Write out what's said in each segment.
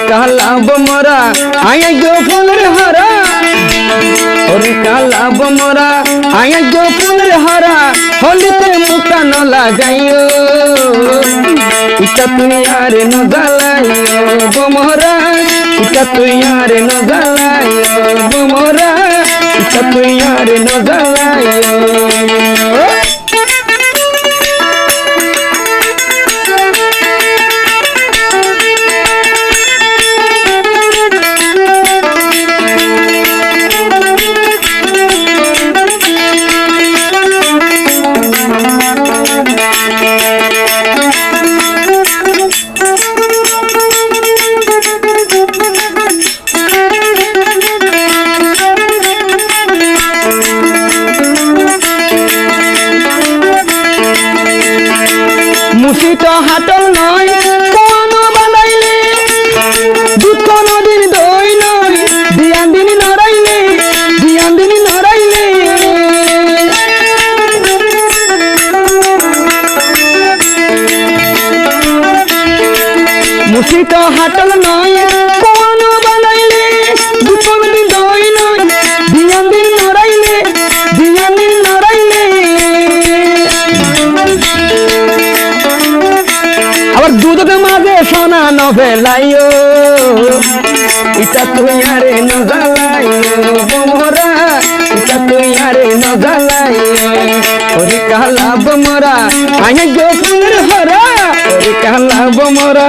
काला बमरा आया जो फूल हरा ओरे काला बमरा आया जो फूल हरा होलिते मुक्ता न लगाइयो इता तुई यारे न जलाइयो बमरा इता तुई यारे न जलाइयो बमरा इता तुई यारे न जलाइयो मुसी तो हाटल नय कोनो बानाइले दूध को नदीर दई नय दियान दिन नराइले मुसी तो हाटल नय कोनो बानाइले दूध को नदीर दई नय दियान दिन नराइले আবার দুধকে মাঝে সোনা ন ফেলাইও ইটা তুই আরে ন জ্বালাইও বমরা ইটা তুই আরে ন জ্বালাইও ওরে কালা বমরা আয়া গো ফুলের হরা ওরে কালা বমরা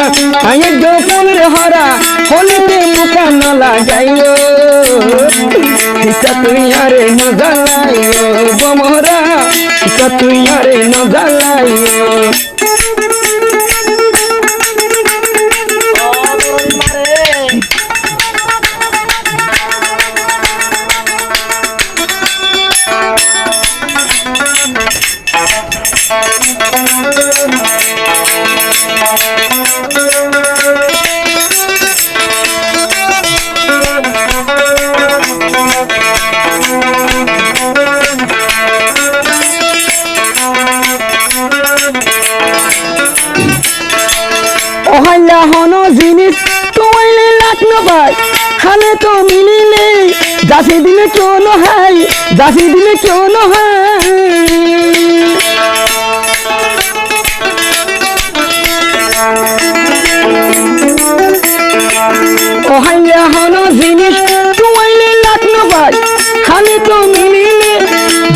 আয়া গো ফুলের হরা হলিতে মুখা ন লাগাইও ইটা তুই আরে ন জ্বালাইও বমরা ইটা তুই আরে ন জ্বালাইও ओहल्ला होनो जिनिस तोइले लाख न पाई खाने तो मिलिले जासी दिने क्यों न है जासी दिने क्यों न है ओहल्ला होनो जिनिस तोइले लाख न पाई खाने तो मिलिले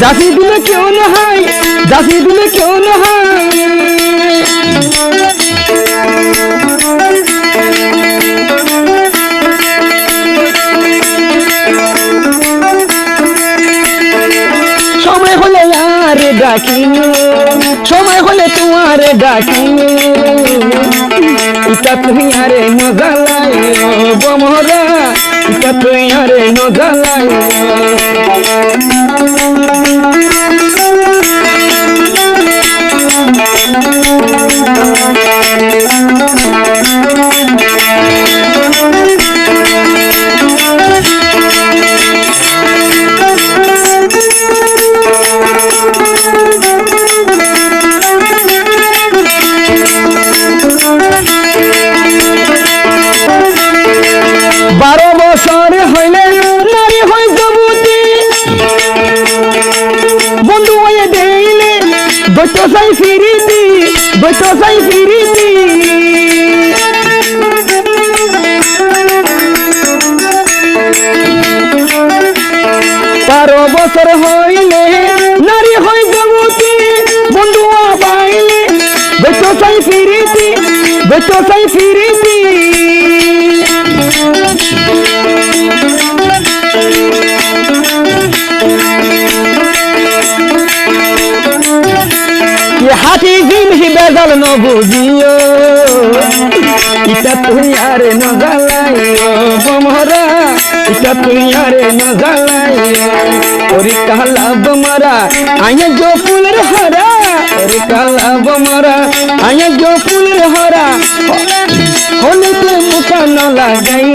जासी दिने क्यों न है जासी दिने क्यों न है समय होले यार डाकिनो समय होले तुम्हारे डाकिनो इता तुई यारे न जलाइयो बमरा इता तुई यारे न जलाइयो बारो बছর হইলে নারী হই যুবতী বন্ধু হয়ে দেইলে দৈত্য চাই ফিরিতি 12 বছর হইলে নারী হই যুবতী বন্ধু পাইলে দৈত্য চাই ফিরিতি हाथी जिंदगी बेजल न बुझियो इता तुई यारे न जलाइयो बमरा इता तुई यारे न जलाइयो ओरे काला बमरा आया जो फूलेर हरा ओरे काला बमरा आया जो फूलेर हरा होलिते मुखा न लागाइयो।